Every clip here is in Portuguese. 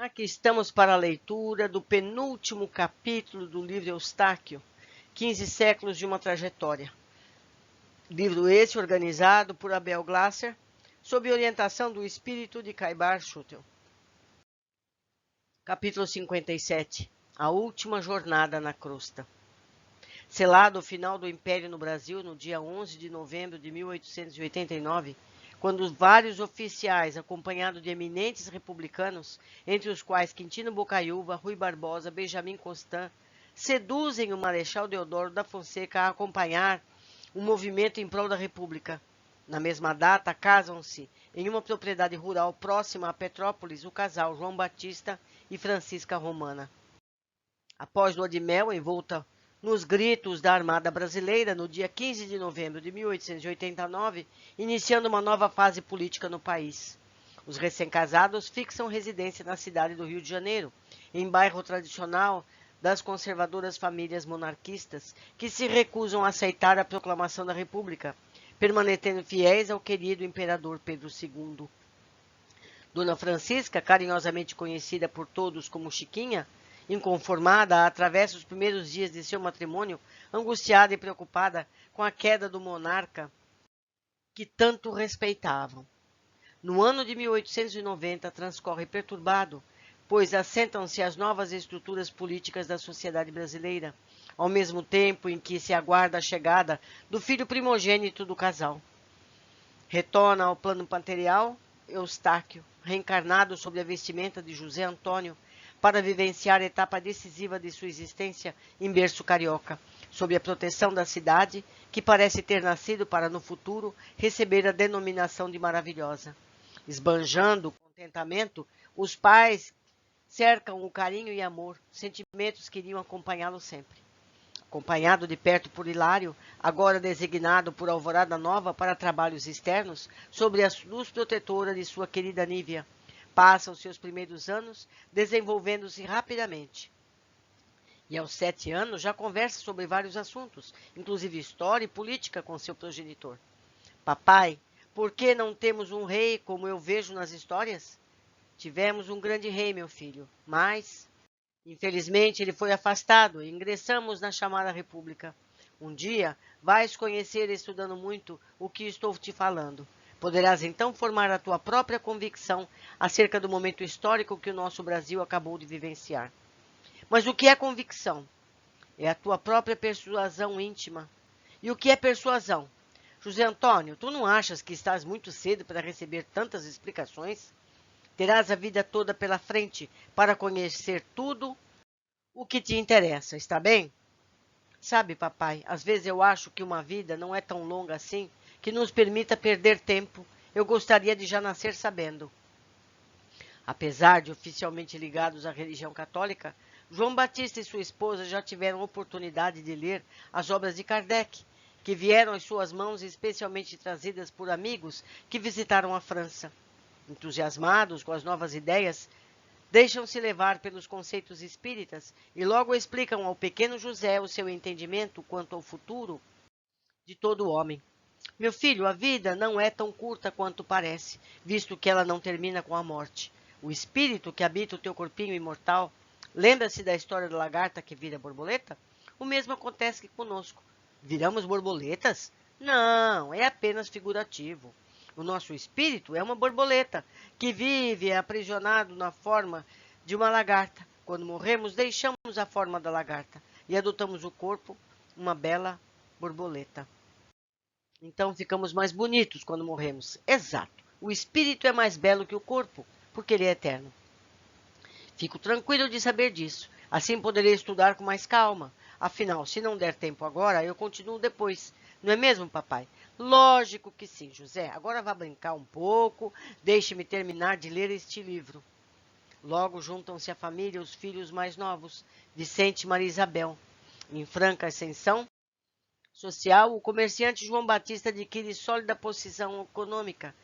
Aqui estamos para a leitura do penúltimo capítulo do livro Eustáquio, 15 séculos de uma trajetória. Livro esse organizado por Abel Glasser, sob orientação do espírito de Caibar Schutel. Capítulo 57. A última jornada na crosta. Selado o final do Império no Brasil no dia 11 de novembro de 1889, quando vários oficiais, acompanhados de eminentes republicanos, entre os quais Quintino Bocaiúva, Rui Barbosa, Benjamin Constant, seduzem o Marechal Deodoro da Fonseca a acompanhar um movimento em prol da República. Na mesma data, casam-se em uma propriedade rural próxima a Petrópolis o casal João Batista e Francisca Romana. Após lua de mel, envolta nos gritos da Armada Brasileira, no dia 15 de novembro de 1889, iniciando uma nova fase política no país. Os recém-casados fixam residência na cidade do Rio de Janeiro, em bairro tradicional das conservadoras famílias monarquistas, que se recusam a aceitar a proclamação da República, permanecendo fiéis ao querido imperador Pedro II. Dona Francisca, carinhosamente conhecida por todos como Chiquinha, inconformada, atravessa os primeiros dias de seu matrimônio, angustiada e preocupada com a queda do monarca que tanto respeitavam. No ano de 1890 transcorre perturbado, pois assentam-se as novas estruturas políticas da sociedade brasileira, ao mesmo tempo em que se aguarda a chegada do filho primogênito do casal. Retorna ao plano material Eustáquio, reencarnado sob a vestimenta de José Antônio, para vivenciar a etapa decisiva de sua existência em berço carioca, sob a proteção da cidade, que parece ter nascido para, no futuro, receber a denominação de maravilhosa. Esbanjando o contentamento, os pais cercam o carinho e amor, sentimentos que iriam acompanhá-lo sempre. Acompanhado de perto por Hilário, agora designado por Alvorada Nova para trabalhos externos, sob a luz protetora de sua querida Nívia, passa os seus primeiros anos desenvolvendo-se rapidamente. E aos 7 anos já conversa sobre vários assuntos, inclusive história e política com seu progenitor. Papai, por que não temos um rei como eu vejo nas histórias? Tivemos um grande rei, meu filho, mas, infelizmente, ele foi afastado e ingressamos na chamada República. Um dia vais conhecer, estudando muito, o que estou te falando. Poderás então formar a tua própria convicção acerca do momento histórico que o nosso Brasil acabou de vivenciar. Mas o que é convicção? É a tua própria persuasão íntima. E o que é persuasão? José Antônio, tu não achas que estás muito cedo para receber tantas explicações? Terás a vida toda pela frente para conhecer tudo o que te interessa, está bem? Sabe, papai, às vezes eu acho que uma vida não é tão longa assim que nos permita perder tempo. Eu gostaria de já nascer sabendo. Apesar de oficialmente ligados à religião católica, João Batista e sua esposa já tiveram oportunidade de ler as obras de Kardec, que vieram às suas mãos especialmente trazidas por amigos que visitaram a França. Entusiasmados com as novas ideias, deixam-se levar pelos conceitos espíritas e logo explicam ao pequeno José o seu entendimento quanto ao futuro de todo homem. Meu filho, a vida não é tão curta quanto parece, visto que ela não termina com a morte. O espírito que habita o teu corpinho imortal, lembra-se da história da lagarta que vira borboleta? O mesmo acontece conosco. Viramos borboletas? Não, é apenas figurativo. O nosso espírito é uma borboleta que vive aprisionado na forma de uma lagarta. Quando morremos, deixamos a forma da lagarta e adotamos o corpo, uma bela borboleta. Então ficamos mais bonitos quando morremos. Exato. O espírito é mais belo que o corpo, porque ele é eterno. Fico tranquilo de saber disso. Assim poderei estudar com mais calma. Afinal, se não der tempo agora, eu continuo depois. Não é mesmo, papai? Lógico que sim, José. Agora vá brincar um pouco. Deixe-me terminar de ler este livro. Logo juntam-se à família os filhos mais novos, Vicente e Maria Isabel. Em franca ascensão social, o comerciante João Batista adquire sólida posição econômica.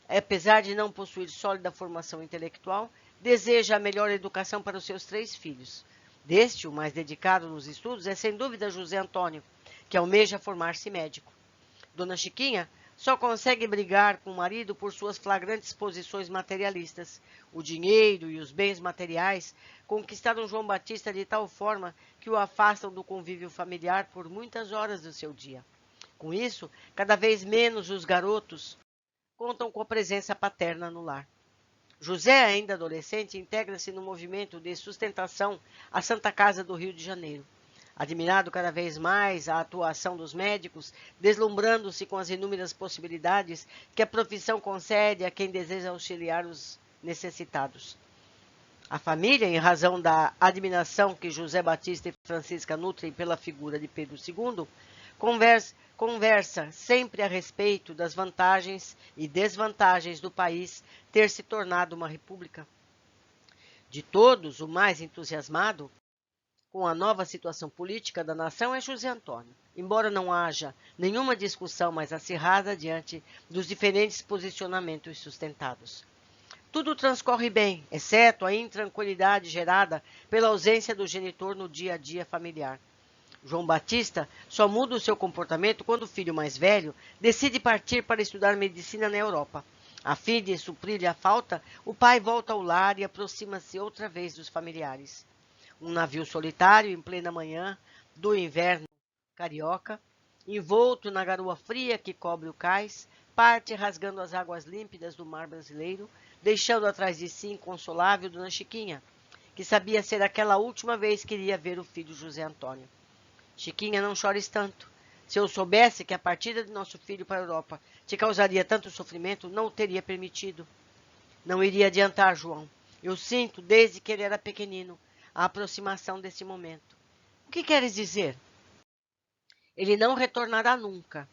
Apesar de não possuir sólida formação intelectual, deseja a melhor educação para os seus 3 filhos. Deste, o mais dedicado nos estudos é sem dúvida José Antônio, que almeja formar-se médico. Dona Chiquinha só consegue brigar com o marido por suas flagrantes posições materialistas. O dinheiro e os bens materiais conquistaram João Batista de tal forma que o afastam do convívio familiar por muitas horas do seu dia. Com isso, cada vez menos os garotos contam com a presença paterna no lar. José, ainda adolescente, integra-se no movimento de sustentação à Santa Casa do Rio de Janeiro. Admirado cada vez mais a atuação dos médicos, deslumbrando-se com as inúmeras possibilidades que a profissão concede a quem deseja auxiliar os necessitados. A família, em razão da admiração que José Batista e Francisca nutrem pela figura de Pedro II, conversa sempre a respeito das vantagens e desvantagens do país ter se tornado uma república. De todos, o mais entusiasmado com a nova situação política da nação é José Antônio, embora não haja nenhuma discussão mais acirrada diante dos diferentes posicionamentos sustentados. Tudo transcorre bem, exceto a intranquilidade gerada pela ausência do genitor no dia a dia familiar. João Batista só muda o seu comportamento quando o filho mais velho decide partir para estudar medicina na Europa. A fim de suprir-lhe a falta, o pai volta ao lar e aproxima-se outra vez dos familiares. Um navio solitário, em plena manhã do inverno carioca, envolto na garoa fria que cobre o cais, parte rasgando as águas límpidas do mar brasileiro, deixando atrás de si inconsolável Dona Chiquinha, que sabia ser aquela última vez que iria ver o filho José Antônio. Chiquinha, não chores tanto. Se eu soubesse que a partida de nosso filho para a Europa te causaria tanto sofrimento, não o teria permitido. Não iria adiantar, João. Eu sinto, desde que ele era pequenino, a aproximação desse momento. O que queres dizer? Ele não retornará nunca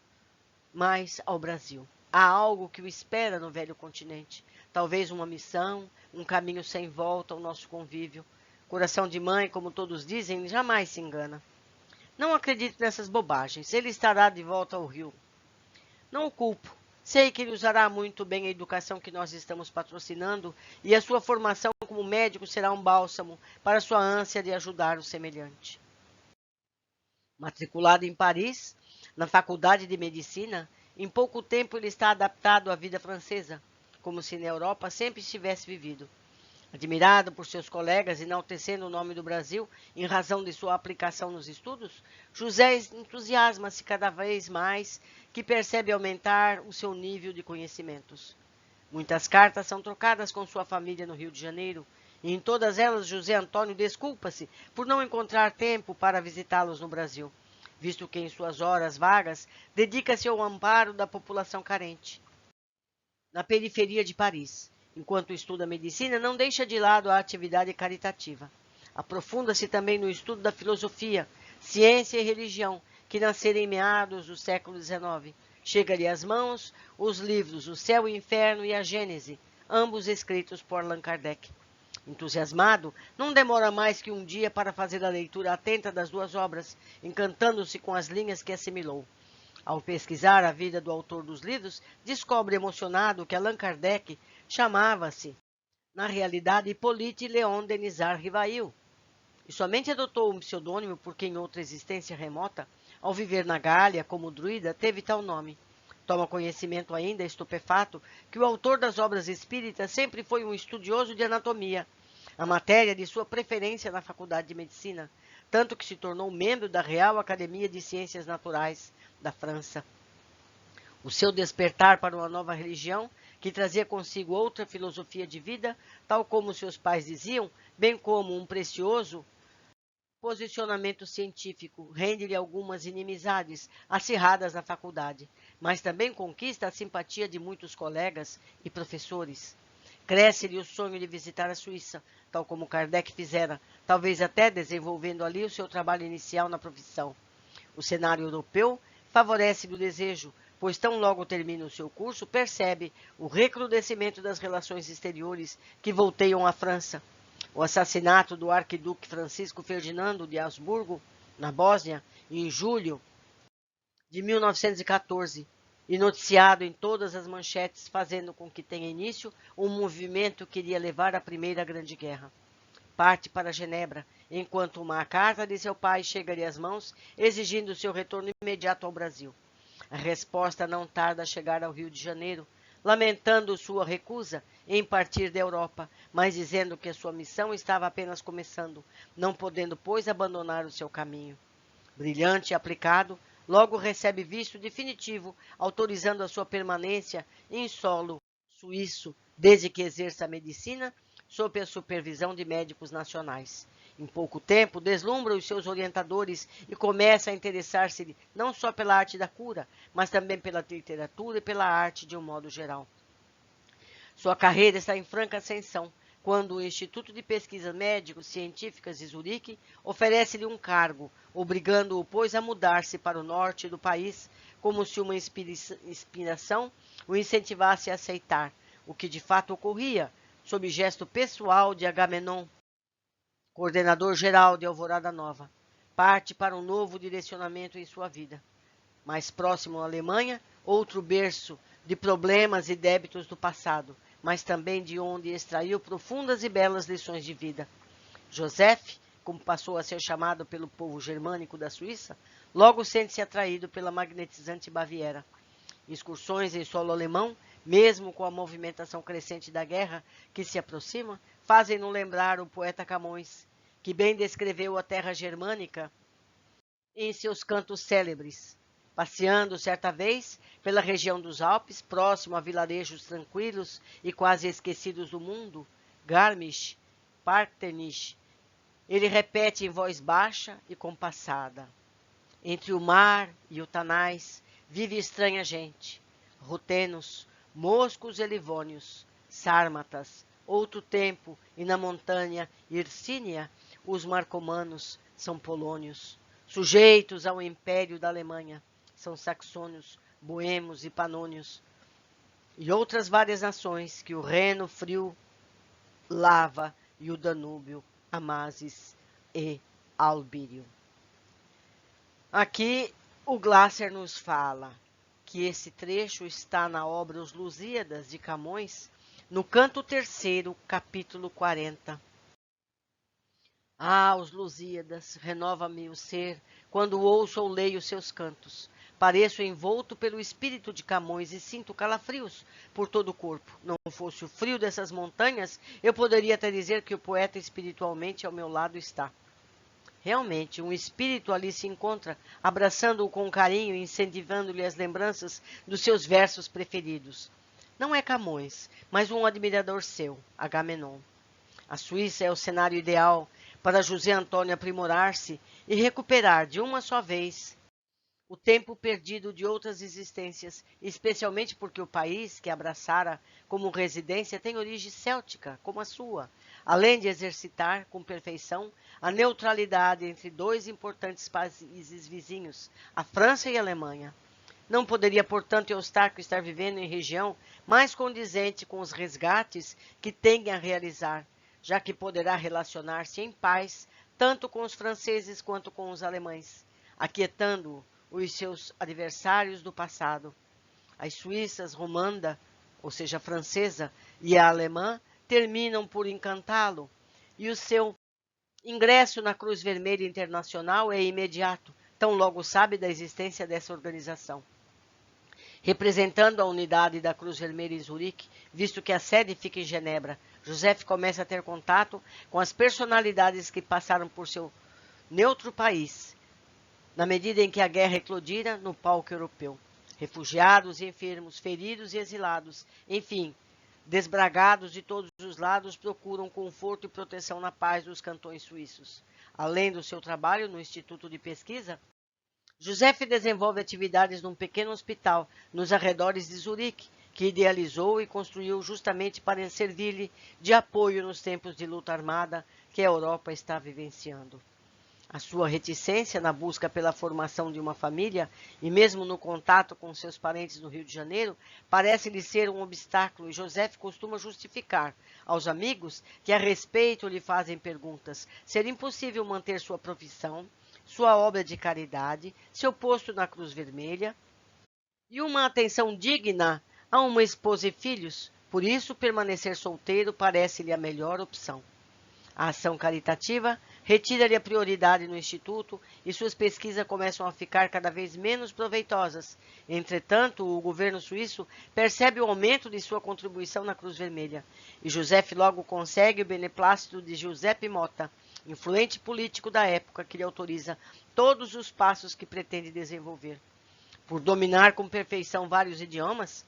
mais ao Brasil. Há algo que o espera no velho continente. Talvez uma missão, um caminho sem volta ao nosso convívio. Coração de mãe, como todos dizem, jamais se engana. Não acredito nessas bobagens. Ele estará de volta ao Rio. Não o culpo. Sei que ele usará muito bem a educação que nós estamos patrocinando e a sua formação como médico será um bálsamo para sua ânsia de ajudar o semelhante. Matriculado em Paris, na Faculdade de Medicina, em pouco tempo ele está adaptado à vida francesa, como se na Europa sempre estivesse vivido. Admirado por seus colegas, enaltecendo o nome do Brasil em razão de sua aplicação nos estudos, José entusiasma-se cada vez mais que percebe aumentar o seu nível de conhecimentos. Muitas cartas são trocadas com sua família no Rio de Janeiro, e em todas elas José Antônio desculpa-se por não encontrar tempo para visitá-los no Brasil, visto que em suas horas vagas dedica-se ao amparo da população carente. Na periferia de Paris, enquanto estuda medicina, não deixa de lado a atividade caritativa. Aprofunda-se também no estudo da filosofia, ciência e religião, que nasceram em meados do século XIX. Chega-lhe às mãos os livros O Céu e o Inferno e a Gênese, ambos escritos por Allan Kardec. Entusiasmado, não demora mais que um dia para fazer a leitura atenta das duas obras, encantando-se com as linhas que assimilou. Ao pesquisar a vida do autor dos livros, descobre emocionado que Allan Kardec chamava-se, na realidade, Hippolyte Léon Denisard Rivail, e somente adotou um pseudônimo porque em outra existência remota, ao viver na Gália como druida, teve tal nome. Toma conhecimento ainda, estupefato, que o autor das obras espíritas sempre foi um estudioso de anatomia, a matéria de sua preferência na Faculdade de Medicina, tanto que se tornou membro da Real Academia de Ciências Naturais da França. O seu despertar para uma nova religião, que trazia consigo outra filosofia de vida, tal como seus pais diziam, bem como um precioso posicionamento científico, rende-lhe algumas inimizades acirradas na faculdade, mas também conquista a simpatia de muitos colegas e professores. Cresce-lhe o sonho de visitar a Suíça, tal como Kardec fizera, talvez até desenvolvendo ali o seu trabalho inicial na profissão. O cenário europeu favorece-lhe o desejo, pois tão logo termina o seu curso, percebe o recrudescimento das relações exteriores que volteiam à França. O assassinato do arquiduque Francisco Ferdinando de Habsburgo, na Bósnia, em julho de 1914, e noticiado em todas as manchetes, fazendo com que tenha início um movimento que iria levar à Primeira Grande Guerra. Parte para Genebra, enquanto uma carta de seu pai chega-lhe às mãos, exigindo seu retorno imediato ao Brasil. A resposta não tarda a chegar ao Rio de Janeiro, lamentando sua recusa em partir da Europa, mas dizendo que a sua missão estava apenas começando, não podendo, pois, abandonar o seu caminho. Brilhante e aplicado, logo recebe visto definitivo, autorizando a sua permanência em solo suíço, desde que exerça a medicina sob a supervisão de médicos nacionais. Em pouco tempo, deslumbra os seus orientadores e começa a interessar-se não só pela arte da cura, mas também pela literatura e pela arte de um modo geral. Sua carreira está em franca ascensão, quando o Instituto de Pesquisas Médicos Científicas de Zurique oferece-lhe um cargo, obrigando-o, pois, a mudar-se para o norte do país, como se uma inspiração o incentivasse a aceitar, o que de fato ocorria, sob gesto pessoal de Agamenon, coordenador-geral de Alvorada Nova. Parte para um novo direcionamento em sua vida. Mais próximo à Alemanha, outro berço de problemas e débitos do passado, mas também de onde extraiu profundas e belas lições de vida. Joseph, como passou a ser chamado pelo povo germânico da Suíça, logo sente-se atraído pela magnetizante Baviera. Excursões em solo alemão, mesmo com a movimentação crescente da guerra que se aproxima, fazem-no lembrar o poeta Camões, que bem descreveu a terra germânica em seus cantos célebres. Passeando certa vez pela região dos Alpes, próximo a vilarejos tranquilos e quase esquecidos do mundo, Garmisch, Partenich, ele repete em voz baixa e compassada: entre o mar e o Tanais vive estranha gente, rutenos, moscos e livônios, sármatas, outro tempo, e na montanha Hircínia, os marcomanos são polônios, sujeitos ao império da Alemanha, são saxônios, boêmios e panônios, e outras várias nações que o Reno frio lava e o Danúbio, Amasis e Albírio. Aqui o Glasser nos fala que esse trecho está na obra Os Lusíadas de Camões, no canto 3º, capítulo 40. Ah, os Lusíadas, renova-me o ser, quando ouço ou leio seus cantos. Pareço envolto pelo espírito de Camões e sinto calafrios por todo o corpo. Não fosse o frio dessas montanhas, eu poderia até dizer que o poeta espiritualmente ao meu lado está. Realmente, um espírito ali se encontra, abraçando-o com carinho e incentivando-lhe as lembranças dos seus versos preferidos. Não é Camões, mas um admirador seu, Agamenon. A Suíça é o cenário ideal para José Antônio aprimorar-se e recuperar de uma só vez o tempo perdido de outras existências, especialmente porque o país que abraçara como residência tem origem céltica, como a sua, além de exercitar com perfeição a neutralidade entre dois importantes países vizinhos, a França e a Alemanha. Não poderia, portanto, Eustáquio estar vivendo em região mais condizente com os resgates que tem a realizar, já que poderá relacionar-se em paz tanto com os franceses quanto com os alemães, aquietando os seus adversários do passado. As suíças romanda, ou seja, a francesa, e a alemã, terminam por encantá-lo, e o seu ingresso na Cruz Vermelha Internacional é imediato, tão logo sabe da existência dessa organização. Representando a unidade da Cruz Vermelha em Zurique, visto que a sede fica em Genebra, Joseph começa a ter contato com as personalidades que passaram por seu neutro país, na medida em que a guerra eclodira no palco europeu. Refugiados e enfermos, feridos e exilados, enfim, desbragados de todos os lados, procuram conforto e proteção na paz dos cantões suíços. Além do seu trabalho no Instituto de Pesquisa, Joseph desenvolve atividades num pequeno hospital nos arredores de Zurique, que idealizou e construiu justamente para servir-lhe de apoio nos tempos de luta armada que a Europa está vivenciando. A sua reticência na busca pela formação de uma família e mesmo no contato com seus parentes no Rio de Janeiro parece-lhe ser um obstáculo e Joseph costuma justificar aos amigos que a respeito lhe fazem perguntas ser impossível manter sua profissão, sua obra de caridade, seu posto na Cruz Vermelha e uma atenção digna a uma esposa e filhos. Por isso, permanecer solteiro parece-lhe a melhor opção. A ação caritativa retira-lhe a prioridade no Instituto e suas pesquisas começam a ficar cada vez menos proveitosas. Entretanto, o governo suíço percebe o aumento de sua contribuição na Cruz Vermelha e Joseph logo consegue o beneplácito de Giuseppe Motta, influente político da época, que lhe autoriza todos os passos que pretende desenvolver. Por dominar com perfeição vários idiomas,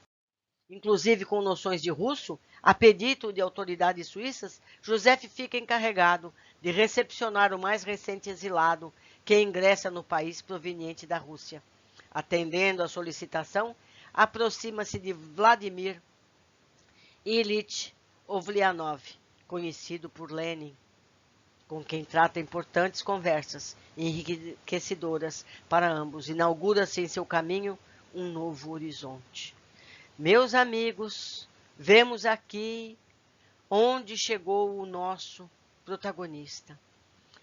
inclusive com noções de russo, a pedido de autoridades suíças, Joseph fica encarregado de recepcionar o mais recente exilado que ingressa no país proveniente da Rússia. Atendendo à solicitação, aproxima-se de Vladimir Ilyich Ulyanov, conhecido por Lenin, com quem trata importantes conversas enriquecedoras para ambos. Inaugura-se em seu caminho um novo horizonte. Meus amigos, vemos aqui onde chegou o nosso protagonista.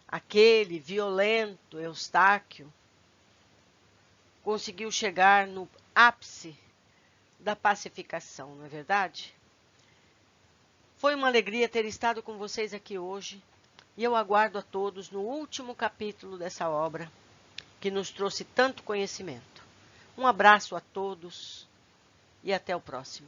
Aquele violento Eustáquio conseguiu chegar no ápice da pacificação, não é verdade? Foi uma alegria ter estado com vocês aqui hoje e eu aguardo a todos no último capítulo dessa obra que nos trouxe tanto conhecimento. Um abraço a todos e até o próximo.